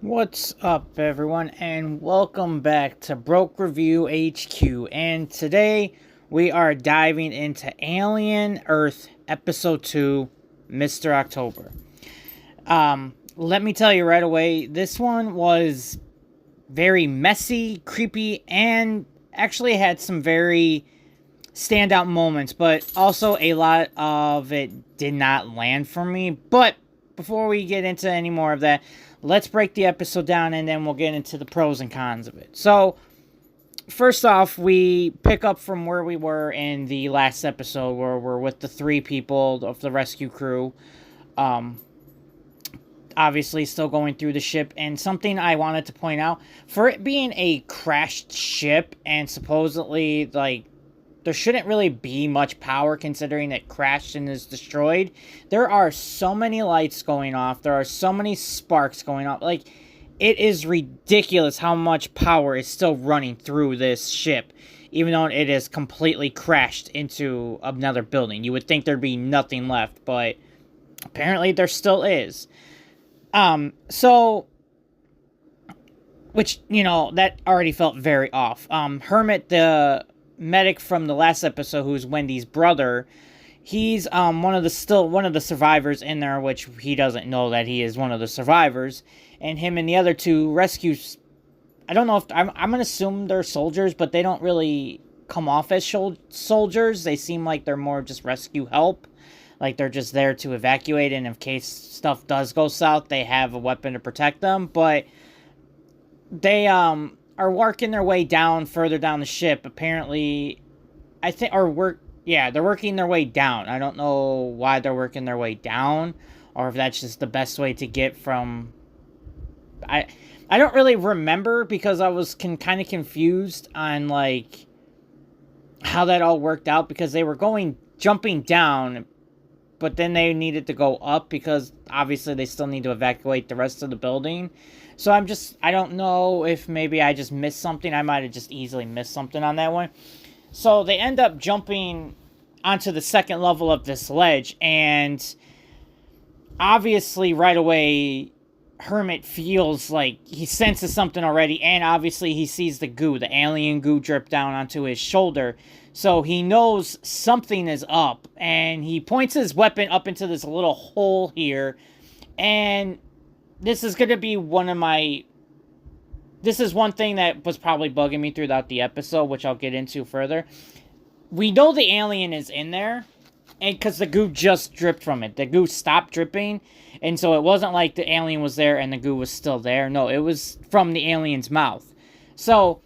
What's up, everyone, and welcome back to Broke Review HQ. And today we are diving into Alien Earth Episode 2, Mr. October. Let me tell you right away, this one was very messy, creepy, and actually had some very standout moments, but also a lot of it did not land for me. But before we get into any more of that, let's break the episode down and then we'll get into the pros and cons of it. So, first off, we pick up from where we were in the last episode where we're with the three people of the rescue crew. Obviously, still going through the ship. And something I wanted to point out, for it being a crashed ship and supposedly, there shouldn't really be much power considering it crashed and is destroyed. There are so many lights going off. There are so many sparks going off. It is ridiculous how much power is still running through this ship, even though it is completely crashed into another building. You would think there'd be nothing left, but apparently there still is. Which, that already felt very off. Hermit, the medic from the last episode, who's Wendy's brother, he's one of the survivors in there, which he doesn't know that he is one of the survivors. And him and the other two rescues, I don't know if I'm gonna assume they're soldiers, but they don't really come off as soldiers. They seem like they're more just rescue help, like they're just there to evacuate, and in case stuff does go south, they have a weapon to protect them. But they are working their way down, further down the ship, apparently. They're working their way down. I don't know why they're working their way down, or if that's just the best way to get from... I don't really remember, because I was kind of confused on, how that all worked out, because they were jumping down, but then they needed to go up, because obviously they still need to evacuate the rest of the building. So I don't know if maybe I just missed something. I might have just easily missed something on that one. So they end up jumping onto the second level of this ledge, and obviously right away, Hermit feels like he senses something already, and obviously he sees the alien goo drip down onto his shoulder. So he knows something is up, and he points his weapon up into this little hole here, and this is going to be this is one thing that was probably bugging me throughout the episode, which I'll get into further. We know the alien is in there, and because the goo just dripped from it. The goo stopped dripping, and so it wasn't like the alien was there and the goo was still there. No, it was from the alien's mouth. So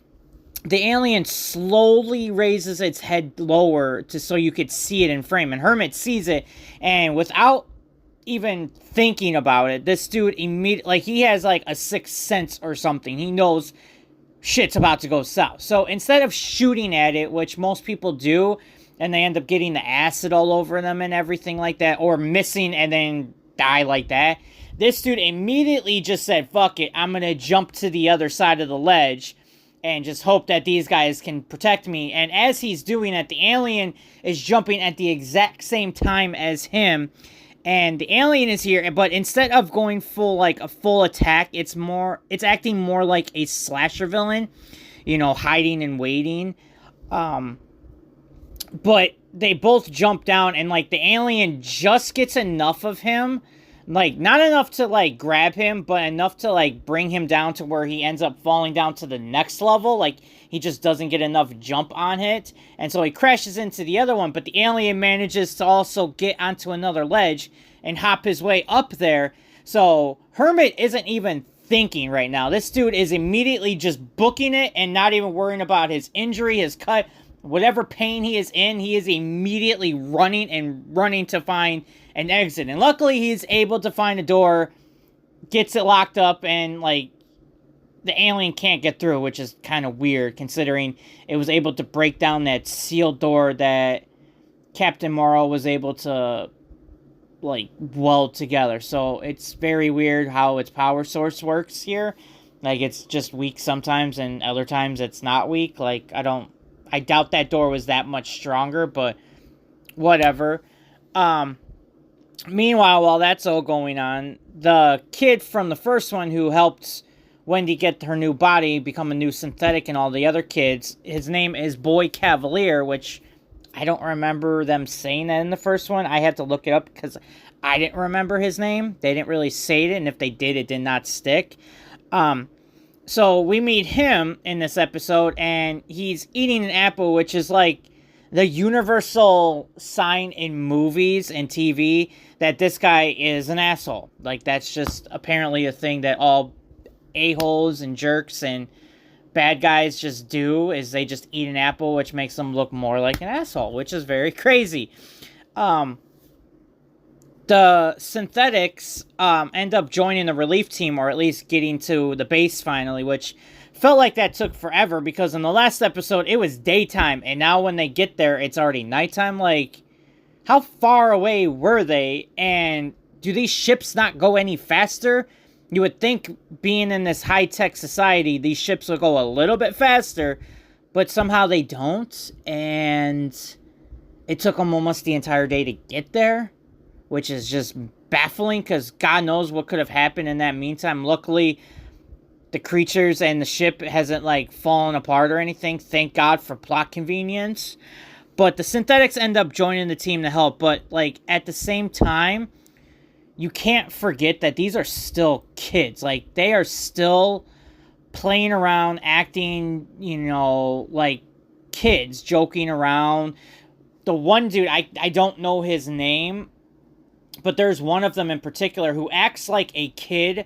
the alien slowly raises its head lower so you could see it in frame, and Hermit sees it, and without even thinking about it, this dude immediately, he has a sixth sense or something. He knows shit's about to go south. So instead of shooting at it, which most people do, and they end up getting the acid all over them and everything like that, or missing and then die like that, this dude immediately just said, fuck it, I'm gonna jump to the other side of the ledge and just hope that these guys can protect me. And as he's doing it, the alien is jumping at the exact same time as him. And the alien is here, but instead of going full attack, it's acting more like a slasher villain, hiding and waiting. But they both jump down, and the alien just gets enough of him, not enough to grab him, but enough to bring him down to where he ends up falling down to the next level. He just doesn't get enough jump on it, and so he crashes into the other one, but the alien manages to also get onto another ledge and hop his way up there. So Hermit isn't even thinking right now. This dude is immediately just booking it and not even worrying about his injury, his cut, whatever pain he is in. He is immediately running to find an exit, and luckily he's able to find a door, gets it locked up, and the alien can't get through, which is kind of weird considering it was able to break down that sealed door that Captain Morrow was able to weld together. So it's very weird how its power source works here. It's just weak sometimes, and other times it's not weak. I doubt that door was that much stronger, but whatever. Meanwhile, while that's all going on, the kid from the first one who helped Wendy get her new body, become a new synthetic, and all the other kids. His name is Boy Cavalier, which I don't remember them saying that in the first one. I had to look it up because I didn't remember his name. They didn't really say it, and if they did, it did not stick. So we meet him in this episode, and he's eating an apple, which is like the universal sign in movies and TV that this guy is an asshole. Like, that's just apparently a thing that all a-holes and jerks and bad guys just do, is they just eat an apple, which makes them look more like an asshole, which is very crazy. The synthetics end up joining the relief team, or at least getting to the base finally, which felt like that took forever, because in the last episode it was daytime, and now when they get there it's already nighttime. Like, how far away were they, and do these ships not go any faster? You would think, being in this high-tech society, these ships will go a little bit faster, but somehow they don't, and it took them almost the entire day to get there, which is just baffling, because God knows what could have happened in that meantime. Luckily, the creatures and the ship hasn't, like, fallen apart or anything. Thank God for plot convenience. But the synthetics end up joining the team to help, but, like, at the same time, you can't forget that these are still kids. Like, they are still playing around, acting, like kids, joking around. The one dude, I don't know his name, but there's one of them in particular who acts like a kid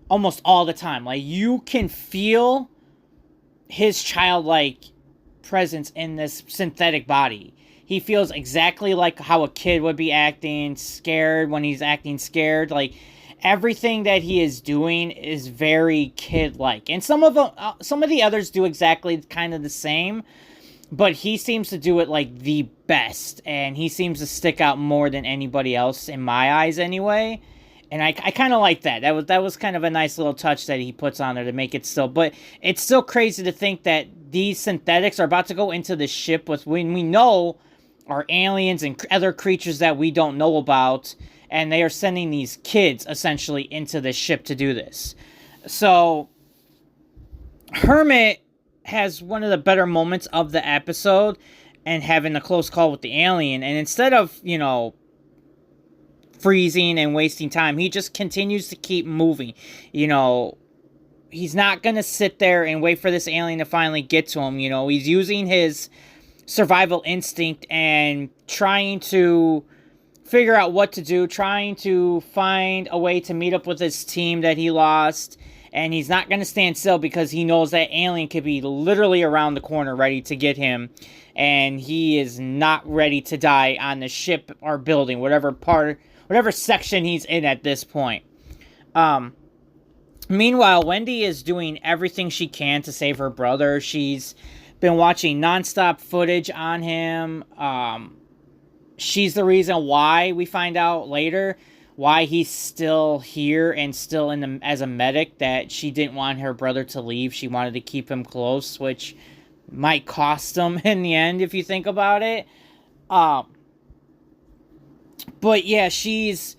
almost all the time. Like, you can feel his childlike presence in this synthetic body. He feels exactly like how a kid would be acting, scared when he's acting scared. Like, everything that he is doing is very kid-like. And some of the others do exactly kind of the same, but he seems to do it, like, the best. And he seems to stick out more than anybody else, in my eyes anyway. And I kind of like that. That was kind of a nice little touch that he puts on there to make it still. But it's still crazy to think that these synthetics are about to go into the ship with, when we know, are aliens and other creatures that we don't know about. And they are sending these kids, essentially, into this ship to do this. So, Hermit has one of the better moments of the episode, and having a close call with the alien. And instead of, freezing and wasting time, he just continues to keep moving. He's not going to sit there and wait for this alien to finally get to him. He's using his survival instinct and trying to figure out what to do, trying to find a way to meet up with his team that he lost. And he's not going to stand still, because he knows that alien could be literally around the corner ready to get him. And he is not ready to die on the ship or building, whatever section he's in at this point. Meanwhile, Wendy is doing everything she can to save her brother. She's been watching nonstop footage on him. She's the reason why, we find out later, why he's still here and still as a medic, that she didn't want her brother to leave. She wanted to keep him close, which might cost him in the end, if you think about it. But yeah, she's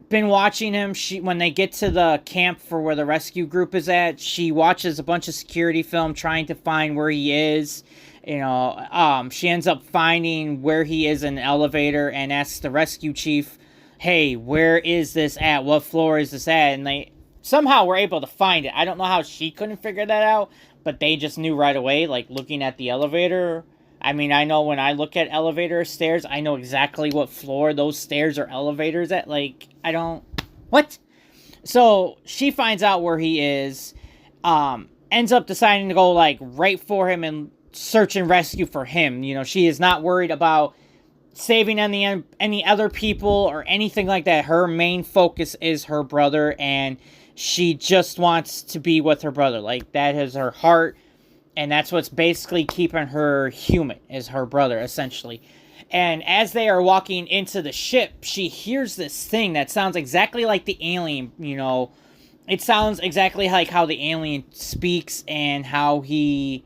been watching him. When they get to the camp for where the rescue group is at, she watches a bunch of security film trying to find where he is. She ends up finding where he is in the elevator and asks the rescue chief, hey, where is this at? What floor is this at? And they somehow were able to find it. I don't know how she couldn't figure that out, but they just knew right away, like looking at the elevator. I mean, I know when I look at elevator stairs, I know exactly what floor those stairs or elevators at. Like, what? So she finds out where he is, ends up deciding to go, like, right for him and search and rescue for him. She is not worried about saving any other people or anything like that. Her main focus is her brother, and she just wants to be with her brother. Like, that is her heart. And that's what's basically keeping her human, is her brother, essentially. And as they are walking into the ship, she hears this thing that sounds exactly like the alien, It sounds exactly like how the alien speaks and how they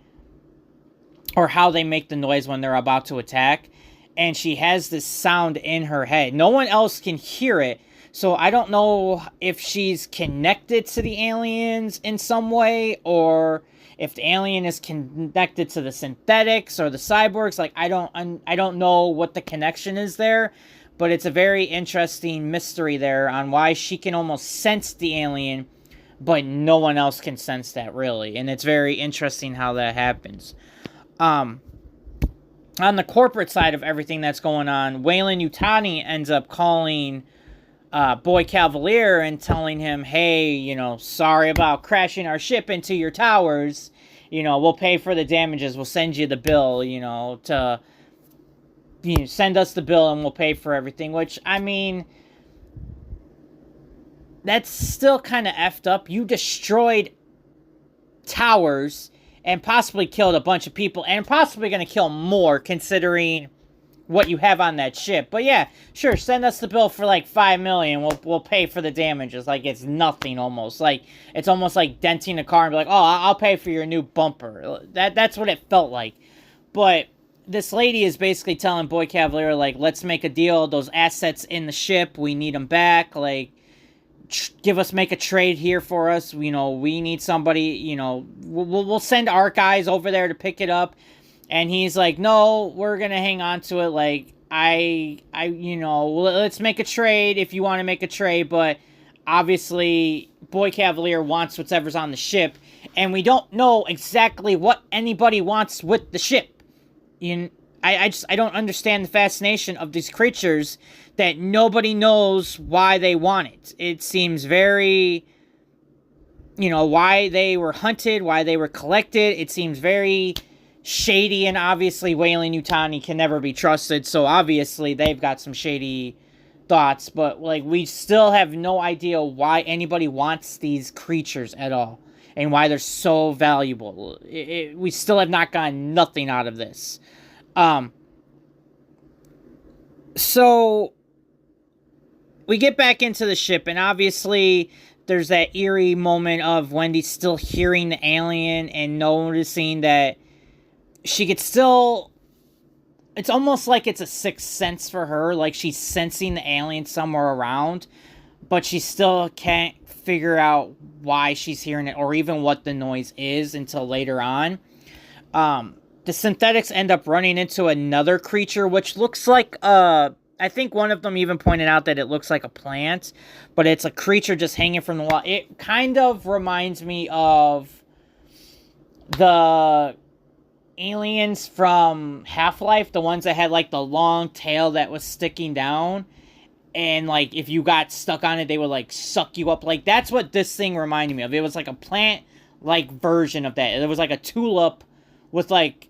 make the noise when they're about to attack. And she has this sound in her head. No one else can hear it. So I don't know if she's connected to the aliens in some way, or if the alien is connected to the synthetics or the cyborgs. Like, I don't know what the connection is there, but it's a very interesting mystery there on why she can almost sense the alien, but no one else can sense that, really. And it's very interesting how that happens. On the corporate side of everything that's going on, Weyland-Yutani ends up calling Boy Cavalier and telling him, hey, sorry about crashing our ship into your towers. We'll pay for the damages. We'll send you the bill, to send us the bill and we'll pay for everything. Which, I mean, that's still kind of effed up. You destroyed towers and possibly killed a bunch of people, and possibly going to kill more considering what you have on that ship. But yeah, sure, send us the bill for like $5 million. We'll pay for the damages. Like, it's nothing almost. Like, it's almost like denting a car and be like, oh, I'll pay for your new bumper. That's what it felt like. But this lady is basically telling Boy Cavalier, like, let's make a deal. Those assets in the ship, we need them back. Like, make a trade here for us. We need somebody, we'll send our guys over there to pick it up. And he's like, no, we're going to hang on to it. Like, let's make a trade if you want to make a trade. But obviously, Boy Cavalier wants whatever's on the ship. And we don't know exactly what anybody wants with the ship. I don't understand the fascination of these creatures that nobody knows why they want it. It seems very, why they were hunted, why they were collected. It seems very shady, and obviously Weyland-Yutani can never be trusted, so obviously they've got some shady thoughts, but like, we still have no idea why anybody wants these creatures at all, and why they're so valuable. We still have not gotten nothing out of this. So we get back into the ship, and obviously there's that eerie moment of Wendy still hearing the alien and noticing that she could still... It's almost like it's a sixth sense for her, like she's sensing the alien somewhere around, but she still can't figure out why she's hearing it, or even what the noise is, until later on. The synthetics end up running into another creature, which looks like I think one of them even pointed out that it looks like a plant, but it's a creature just hanging from the wall. It kind of reminds me of the aliens from Half-Life, the ones that had like the long tail that was sticking down, and like if you got stuck on it, they would like suck you up. Like, that's what this thing reminded me of. It was like a plant-like version of that. It was like a tulip with like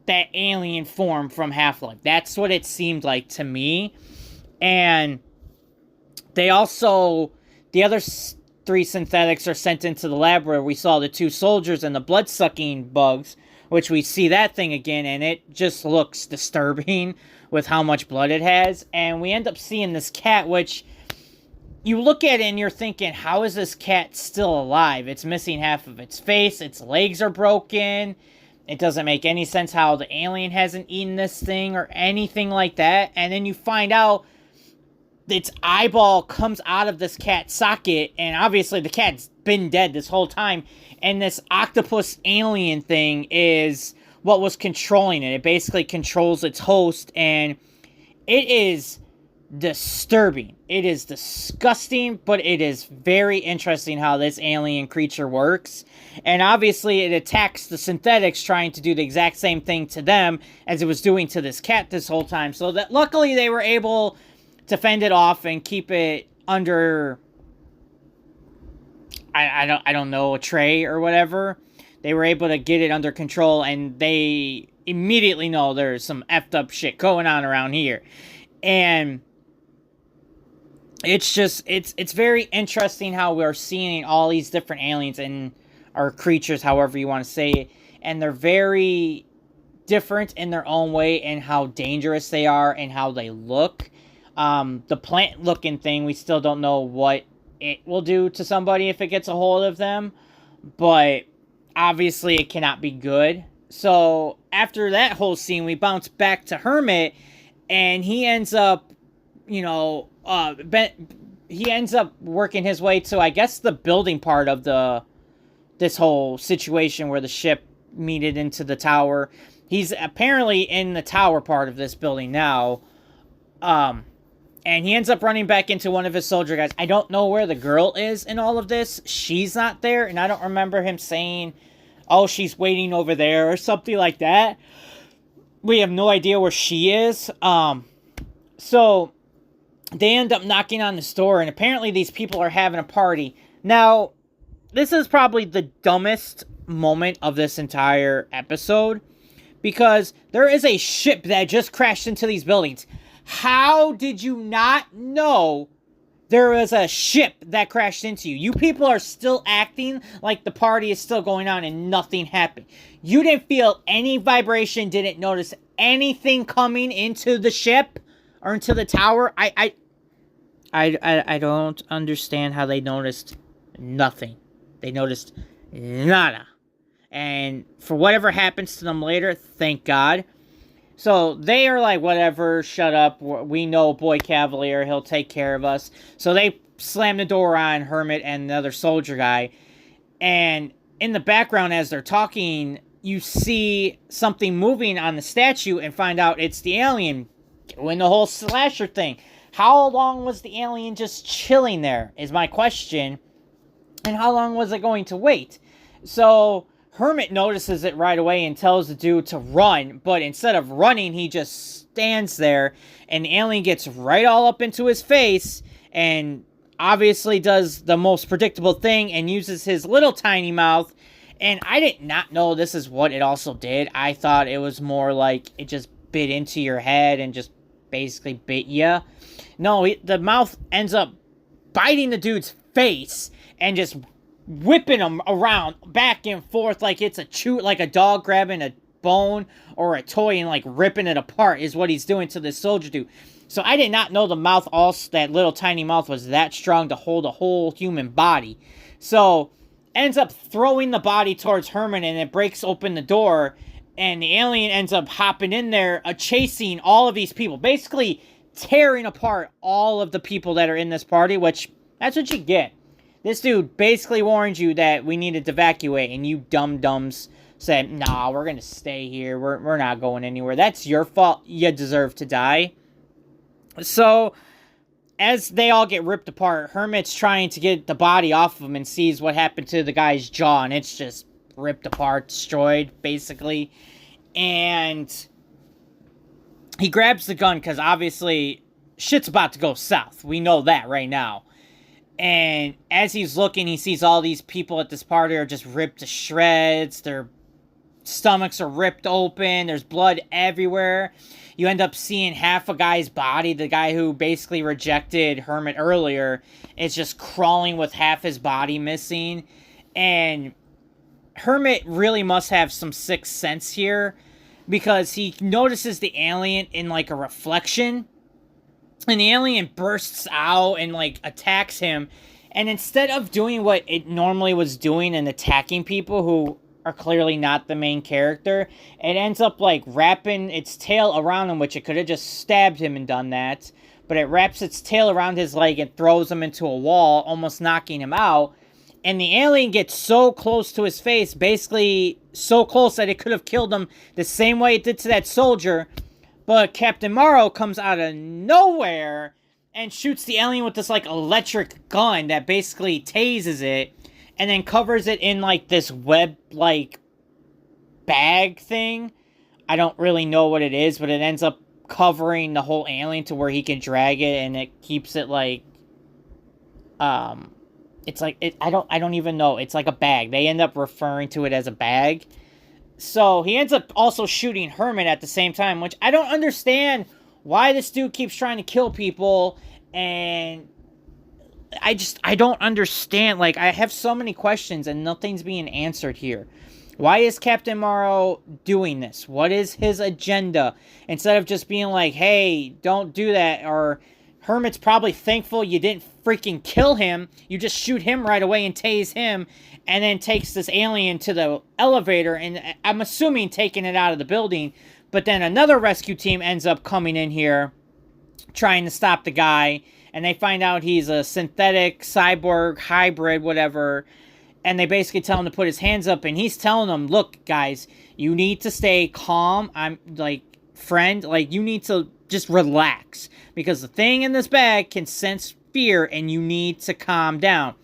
that alien form from Half-Life. That's what it seemed like to me. And they also, the other three synthetics are sent into the lab where we saw the two soldiers and the blood-sucking bugs, which we see that thing again, and it just looks disturbing with how much blood it has. And we end up seeing this cat, which you look at it and you're thinking, how is this cat still alive? It's missing half of its face, its legs are broken. It doesn't make any sense how the alien hasn't eaten this thing or anything like that. And then you find out its eyeball comes out of this cat's socket, and obviously the cat's been dead this whole time. And this octopus alien thing is what was controlling it. It basically controls its host, and it is disturbing. It is disgusting, but it is very interesting how this alien creature works. And obviously it attacks the synthetics, trying to do the exact same thing to them as it was doing to this cat this whole time. So that luckily they were able to fend it off and keep it under, I don't know, a tray or whatever. They were able to get it under control, and they immediately know there's some effed up shit going on around here. And it's just, it's very interesting how we're seeing all these different aliens and or creatures, however you want to say it, and they're very different in their own way, and how dangerous they are and how they look. The plant looking thing, we still don't know what it will do to somebody if it gets a hold of them, but obviously it cannot be good. So after that whole scene, we bounce back to Hermit, and he ends up, he ends up working his way to, I guess, the building part of this whole situation where the ship meted into the tower. He's apparently in the tower part of this building now. And he ends up running back into one of his soldier guys. I don't know where the girl is in all of this. She's not there, and I don't remember him saying, oh, she's waiting over there or something like that. We have no idea where she is. So they end up knocking on this door, and apparently these people are having a party. Now, this is probably the dumbest moment of this entire episode, because there is a ship that just crashed into these buildings. How did you not know there was a ship that crashed into you? You people are still acting like the party is still going on and nothing happened. You didn't feel any vibration, didn't notice anything coming into the ship or into the tower. I don't understand how they noticed nothing. They noticed nada. And for whatever happens to them later, thank God. So they are like, whatever, shut up. We know Boy Cavalier. He'll take care of us. So they slam the door on Hermit and the other soldier guy. And in the background, as they're talking, you see something moving on the statue and find out it's the alien doing the whole slasher thing. How long was the alien just chilling there is my question. And how long was it going to wait? So Hermit notices it right away and tells the dude to run, but instead of running, he just stands there, and the alien gets right all up into his face, and obviously does the most predictable thing, and uses his little tiny mouth, and I did not know this is what it also did. I thought it was more like it just bit into your head and just basically bit you. No, the mouth ends up biting the dude's face, and just whipping him around back and forth like it's like a dog grabbing a bone or a toy and like ripping it apart is what he's doing to this soldier dude. So I did not know the mouth, also that little tiny mouth, was that strong to hold a whole human body. So ends up throwing the body towards Herman, and it breaks open the door, and the alien ends up hopping in there, chasing all of these people, basically tearing apart all of the people that are in this party, which that's what you get. This dude basically warned you that we needed to evacuate, and you dum-dums said, nah, we're going to stay here. We're not going anywhere. That's your fault. You deserve to die. So, as they all get ripped apart, Hermit's trying to get the body off of him and sees what happened to the guy's jaw, and it's just ripped apart, destroyed, basically. And he grabs the gun because obviously shit's about to go south. We know that right now. And as he's looking, he sees all these people at this party are just ripped to shreds. Their stomachs are ripped open. There's blood everywhere. You end up seeing half a guy's body. The guy who basically rejected Hermit earlier is just crawling with half his body missing. And Hermit really must have some sixth sense here, because he notices the alien in like a reflection. And the alien bursts out and, like, attacks him. And instead of doing what it normally was doing and attacking people who are clearly not the main character, it ends up, like, wrapping its tail around him, which it could have just stabbed him and done that. But it wraps its tail around his leg and throws him into a wall, almost knocking him out. And the alien gets so close to his face, basically so close that it could have killed him the same way it did to that soldier. But Captain Morrow comes out of nowhere and shoots the alien with this, like, electric gun that basically tases it, and then covers it in, like, this web, like, bag thing. I don't really know what it is, but it ends up covering the whole alien to where he can drag it, and it keeps it, like, it's like, I don't even know. It's like a bag. They end up referring to it as a bag. So, he ends up also shooting Hermit at the same time, which I don't understand why this dude keeps trying to kill people, and I don't understand. Like, I have so many questions, and nothing's being answered here. Why is Captain Morrow doing this? What is his agenda? Instead of just being like, hey, don't do that, or Hermit's probably thankful you didn't freaking kill him. You just shoot him right away and tase him, and then takes this alien to the elevator, and I'm assuming taking it out of the building. But then another rescue team ends up coming in here, trying to stop the guy, and they find out he's a synthetic cyborg hybrid, whatever. And they basically tell him to put his hands up, and he's telling them, look, guys, you need to stay calm. I'm like, friend, like, you need to just relax, because the thing in this bag can sense fear, and you need to calm down.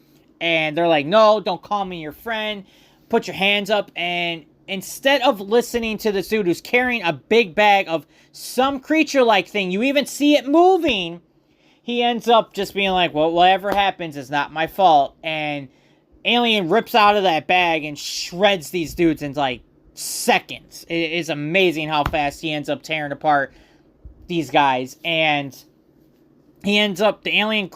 And they're like, no, don't call me your friend. Put your hands up. And instead of listening to this dude who's carrying a big bag of some creature-like thing, you even see it moving, he ends up just being like, well, whatever happens is not my fault. And Alien rips out of that bag and shreds these dudes in like seconds. It is amazing how fast he ends up tearing apart these guys. And he ends up, the alien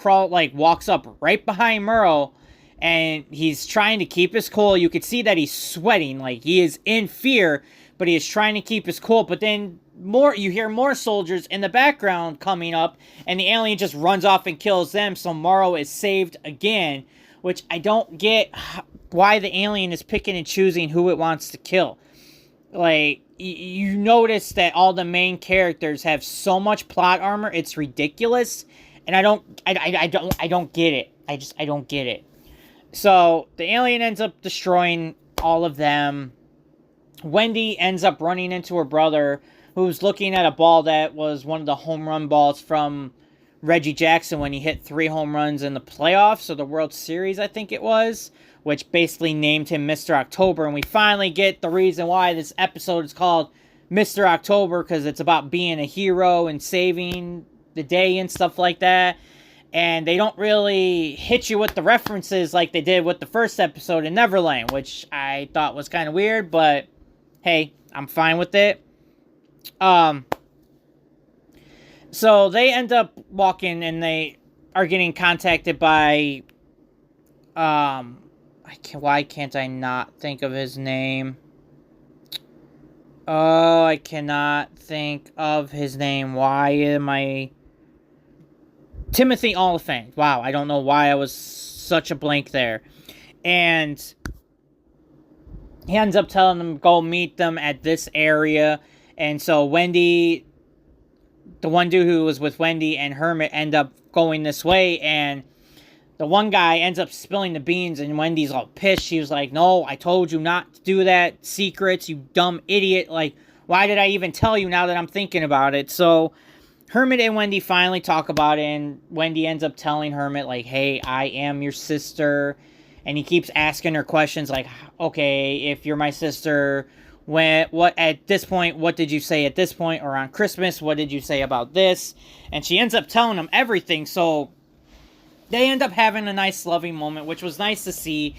walks up right behind Merle, and he's trying to keep his cool. You could see that he's sweating, like he is in fear, but he is trying to keep his cool. But then you hear more soldiers in the background coming up, and the alien just runs off and kills them, so Morrow is saved again, which I don't get why the alien is picking and choosing who it wants to kill. Like, you notice that all the main characters have so much plot armor, it's ridiculous, and I don't get it. I don't get it. So, the alien ends up destroying all of them. Wendy ends up running into her brother, who's looking at a ball that was one of the home run balls from Reggie Jackson when he hit 3 home runs in the playoffs, or the World Series, I think it was, which basically named him Mr. October. And we finally get the reason why this episode is called Mr. October, because it's about being a hero and saving the day and stuff like that. And they don't really hit you with the references like they did with the first episode in Neverland, which I thought was kind of weird, but hey, I'm fine with it. So they end up walking, and they are getting contacted by, why can't I not think of his name? Oh, I cannot think of his name. Why am I... Timothy Oliphant. Wow, I don't know why I was such a blank there. And he ends up telling them, go meet them at this area. And so Wendy, the one dude who was with Wendy and Hermit, end up going this way. And the one guy ends up spilling the beans, and Wendy's all pissed. She was like, no, I told you not to do that. Secrets, you dumb idiot. Like, why did I even tell you now that I'm thinking about it? So Hermit and Wendy finally talk about it, and Wendy ends up telling Hermit, like, hey, I am your sister. And he keeps asking her questions like, okay, if you're my sister, what at this point, what did you say at this point? Or on Christmas, what did you say about this? And she ends up telling him everything. So they end up having a nice loving moment, which was nice to see.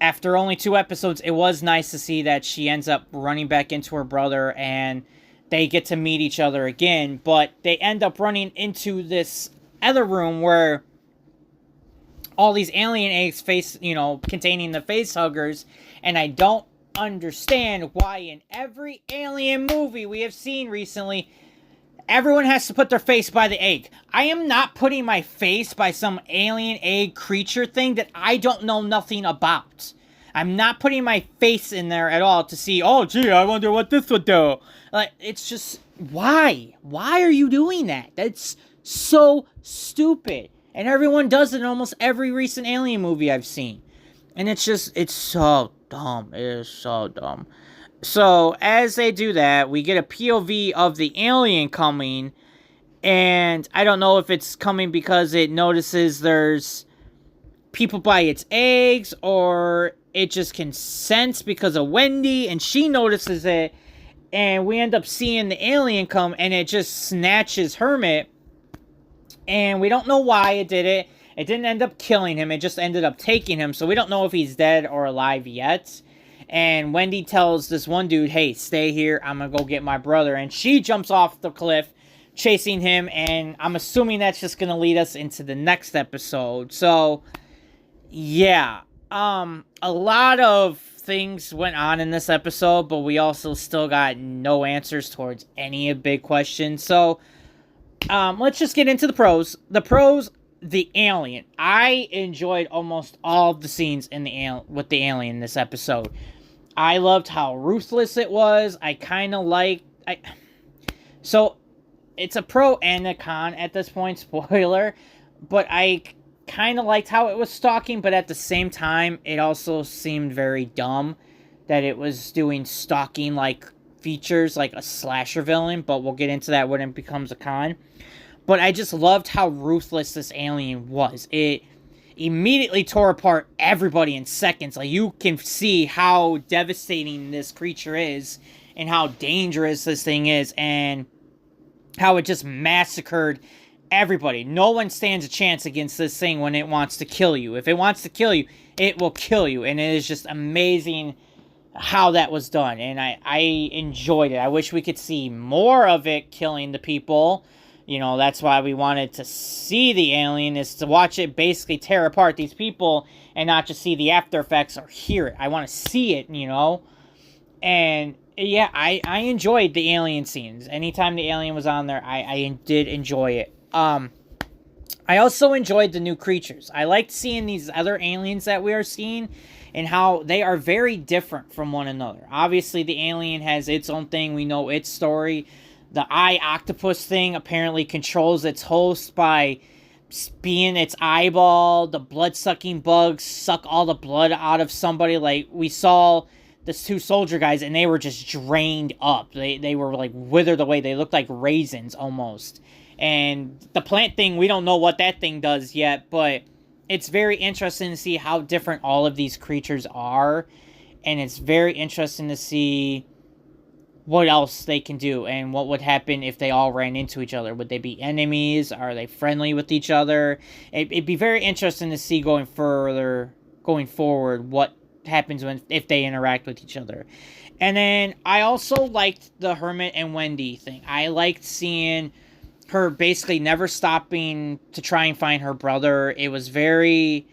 After only 2 episodes, it was nice to see that she ends up running back into her brother, and they get to meet each other again. But they end up running into this other room where all these alien eggs containing the face huggers. And I don't understand why in every alien movie we have seen recently, everyone has to put their face by the egg. I am not putting my face by some alien egg creature thing that I don't know nothing about. I'm not putting my face in there at all to see, oh, gee, I wonder what this would do. Like, it's just, why? Why are you doing that? That's so stupid. And everyone does it in almost every recent alien movie I've seen. And it's so dumb. It is so dumb. So, as they do that, we get a POV of the alien coming. And I don't know if it's coming because it notices there's people by its eggs, or it just can sense because of Wendy, and she notices it. And we end up seeing the alien come, and it just snatches Hermit. And we don't know why it did it. It didn't end up killing him. It just ended up taking him. So we don't know if he's dead or alive yet. And Wendy tells this one dude, hey, stay here. I'm going to go get my brother. And she jumps off the cliff, chasing him. And I'm assuming that's just going to lead us into the next episode. So, yeah. A lot of things went on in this episode, but we also still got no answers towards any of big questions. So, let's just get into the pros. The pros, the alien. I enjoyed almost all of the scenes in with the alien in this episode. I loved how ruthless it was. I kind of liked... So, it's a pro and a con at this point, spoiler, but I kind of liked how it was stalking, but at the same time, it also seemed very dumb that it was doing stalking like features like a slasher villain, but we'll get into that when it becomes a con. But I just loved how ruthless this alien was. It immediately tore apart everybody in seconds. Like, you can see how devastating this creature is and how dangerous this thing is, and how it just massacred everybody. No one stands a chance against this thing when it wants to kill you. If it wants to kill you, it will kill you. And it is just amazing how that was done. And I enjoyed it. I wish we could see more of it killing the people. You know, that's why we wanted to see the alien, is to watch it basically tear apart these people and not just see the after effects or hear it. I want to see it, you know. And yeah, I enjoyed the alien scenes. Anytime the alien was on there, I did enjoy it. I also enjoyed the new creatures. I liked seeing these other aliens that we are seeing and how they are very different from one another. Obviously, the alien has its own thing. We know its story. The eye octopus thing apparently controls its host by being its eyeball. The blood-sucking bugs suck all the blood out of somebody. Like, we saw the two soldier guys, and they were just drained up. They were, like, withered away. They looked like raisins, almost. And the plant thing, we don't know what that thing does yet, but it's very interesting to see how different all of these creatures are. And it's very interesting to see what else they can do and what would happen if they all ran into each other. Would they be enemies? Are they friendly with each other? It'd be very interesting to see going forward what happens if they interact with each other. And then I also liked the Hermit and Wendy thing. I liked seeing her basically never stopping to try and find her brother. It was very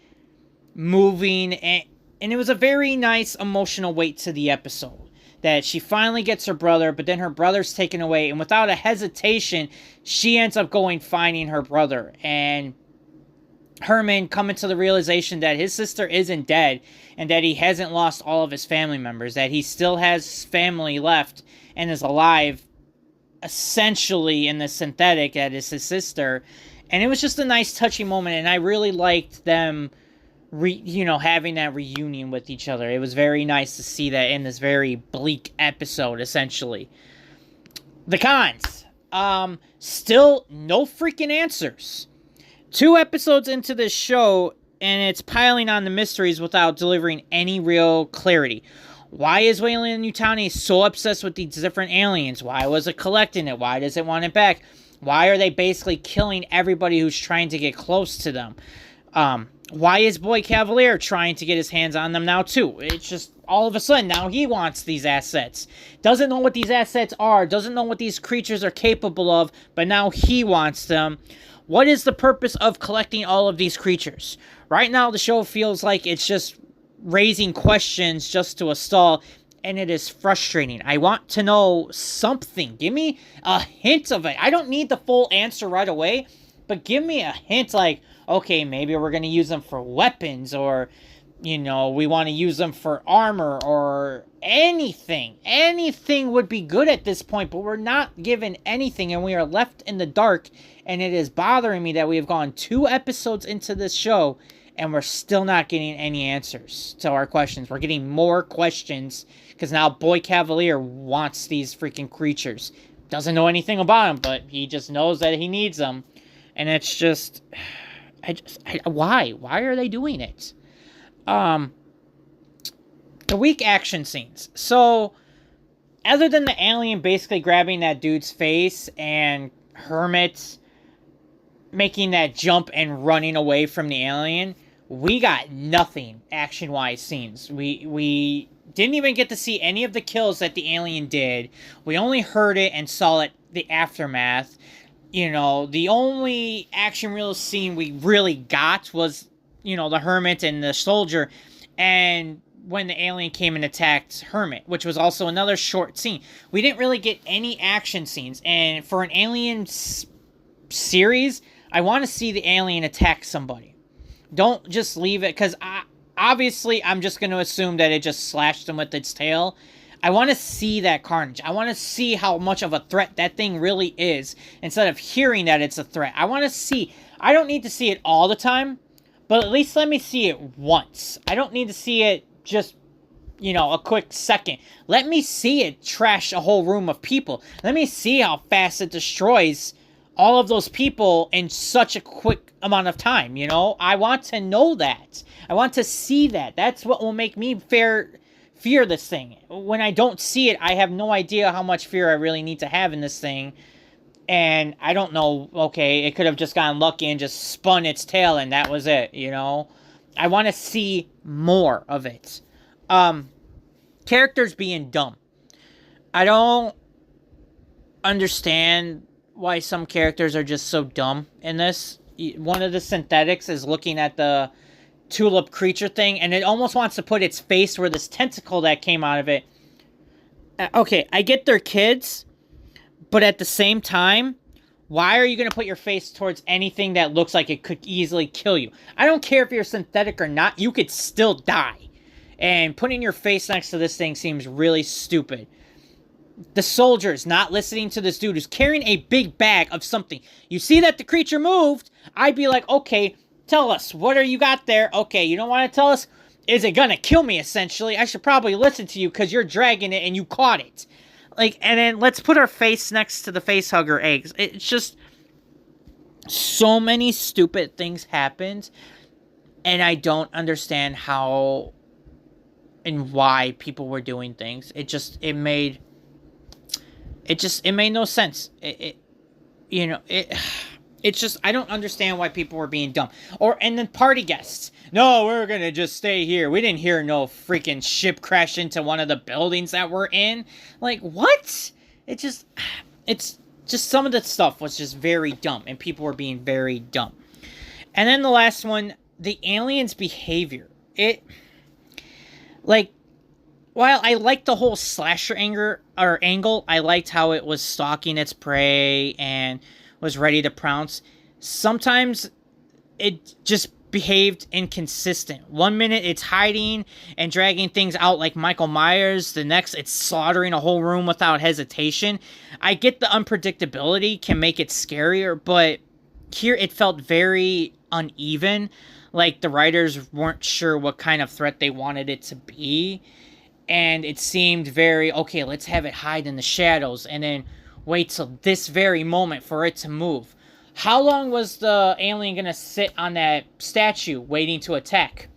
moving, and it was a very nice emotional weight to the episode. That she finally gets her brother, but then her brother's taken away, and without a hesitation, she ends up finding her brother. And Herman coming to the realization that his sister isn't dead, and that he hasn't lost all of his family members, that he still has family left and is alive, essentially in the synthetic that is his sister. And it was just a nice touching moment, and I really liked them having that reunion with each other. It was very nice to see that in this very bleak episode, essentially. The cons. Still no freaking answers. 2 episodes into this show, and it's piling on the mysteries without delivering any real clarity. Why is Weyland-Yutani so obsessed with these different aliens? Why was it collecting it? Why does it want it back? Why are they basically killing everybody who's trying to get close to them? Why is Boy Cavalier trying to get his hands on them now too? It's just all of a sudden now he wants these assets. Doesn't know what these assets are. Doesn't know what these creatures are capable of. But now he wants them. What is the purpose of collecting all of these creatures? Right now the show feels like it's just raising questions just to a stall. And it is frustrating. I want to know something. Give me a hint of it. I don't need the full answer right away. But give me a hint, like, okay, maybe we're going to use them for weapons, or, we want to use them for armor, or anything. Anything would be good at this point, but we're not given anything, and we are left in the dark, and it is bothering me that we have gone 2 episodes into this show, and we're still not getting any answers to our questions. We're getting more questions, because now Boy Cavalier wants these freaking creatures. Doesn't know anything about them, but he just knows that he needs them. And it's just, why? Why are they doing it? The weak action scenes. So, other than the alien basically grabbing that dude's face and Hermit making that jump and running away from the alien, we got nothing action-wise scenes. We didn't even get to see any of the kills that the alien did. We only heard it and saw it, the aftermath. The only action real scene we really got was, the Hermit and the soldier, and when the alien came and attacked Hermit, which was also another short scene. We didn't really get any action scenes, and for an alien series, I want to see the alien attack somebody. Don't just leave it, because obviously I'm just going to assume that it just slashed them with its tail. I want to see that carnage. I want to see how much of a threat that thing really is instead of hearing that it's a threat. I want to see. I don't need to see it all the time, but at least let me see it once. I don't need to see it just, a quick second. Let me see it trash a whole room of people. Let me see how fast it destroys all of those people in such a quick amount of time, I want to know that. I want to see that. That's what will make me fear this thing. When I don't see it, I have no idea how much fear I really need to have in this thing. And I don't know, okay, it could have just gotten lucky and just spun its tail and that was it, I want to see more of it. Characters being dumb. I don't understand why some characters are just so dumb in this. One of the synthetics is looking at the tulip creature thing, and it almost wants to put its face where this tentacle that came out of it. Okay, I get they're kids, but at the same time, why are you going to put your face towards anything that looks like it could easily kill you? I don't care if you're synthetic or not, you could still die. And putting your face next to this thing seems really stupid. The soldiers not listening to this dude who's carrying a big bag of something. You see that the creature moved, I'd be like, okay, tell us, what are you got there? Okay, you don't want to tell us? Is it gonna kill me, essentially? I should probably listen to you because you're dragging it and you caught it. And then let's put our face next to the face hugger eggs. It's just so many stupid things happened, and I don't understand how and why people were doing things. It made no sense. It's just, I don't understand why people were being dumb. And then party guests. No, we're gonna just stay here. We didn't hear no freaking ship crash into one of the buildings that we're in. Like, what? It's just some of the stuff was just very dumb, and people were being very dumb. And then the last one, the aliens' behavior. While I liked the whole slasher angle, I liked how it was stalking its prey and was ready to pounce. Sometimes it just behaved inconsistent. One minute it's hiding and dragging things out like Michael Myers. The next it's slaughtering a whole room without hesitation. I get the unpredictability can make it scarier, but here it felt very uneven. Like the writers weren't sure what kind of threat they wanted it to be. And it seemed very, okay, let's have it hide in the shadows and then wait till this very moment for it to move. How long was the alien going to sit on that statue waiting to attack?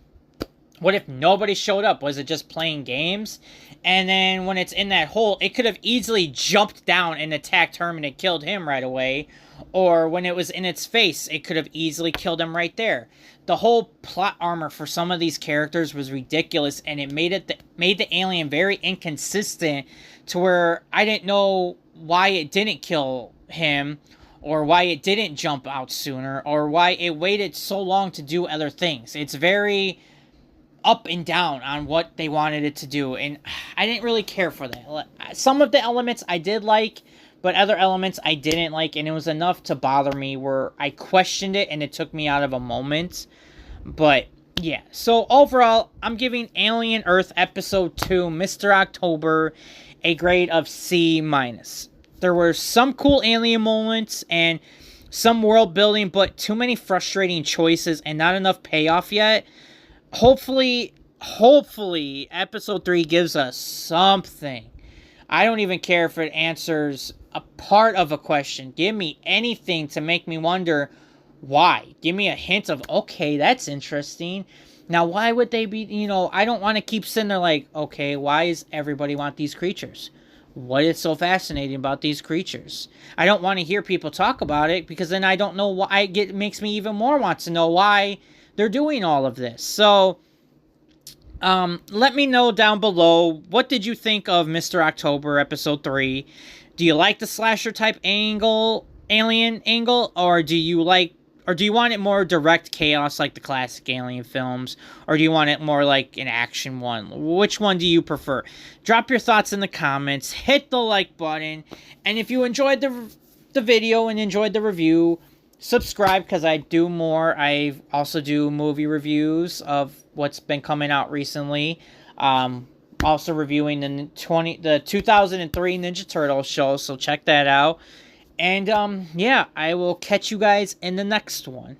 What if nobody showed up? Was it just playing games? And then when it's in that hole, it could have easily jumped down and attacked Herman and killed him right away. Or when it was in its face, it could have easily killed him right there. The whole plot armor for some of these characters was ridiculous, and it made the alien very inconsistent to where I didn't know why it didn't kill him, or why it didn't jump out sooner, or why it waited so long to do other things. It's very up and down on what they wanted it to do, and I didn't really care for that. Some of the elements I did like, but other elements I didn't like, and it was enough to bother me where I questioned it and it took me out of a moment. But yeah, so overall, I'm giving Alien Earth Episode 2, Mr. October, a grade of C-. There were some cool alien moments and some world building, but too many frustrating choices and not enough payoff yet. Hopefully, Episode 3 gives us something. I don't even care if it answers a part of a question. Give me anything to make me wonder why. Give me a hint of, okay, that's interesting. Now, why would they be, I don't want to keep sitting there like, okay, why does everybody want these creatures? What is so fascinating about these creatures? I don't want to hear people talk about it because then I don't know why. It makes me even more want to know why they're doing all of this. So, let me know down below, what did you think of Mr. October Episode 3? Do you like the slasher type alien angle, or do you want it more direct chaos like the classic Alien films, or do you want it more like an action one? Which one do you prefer? Drop your thoughts in the comments, hit the like button, and if you enjoyed the video and enjoyed the review, subscribe because I do more. I also do movie reviews of what's been coming out recently. also reviewing the 2003 Ninja Turtles show, so check that out. And yeah, I will catch you guys in the next one.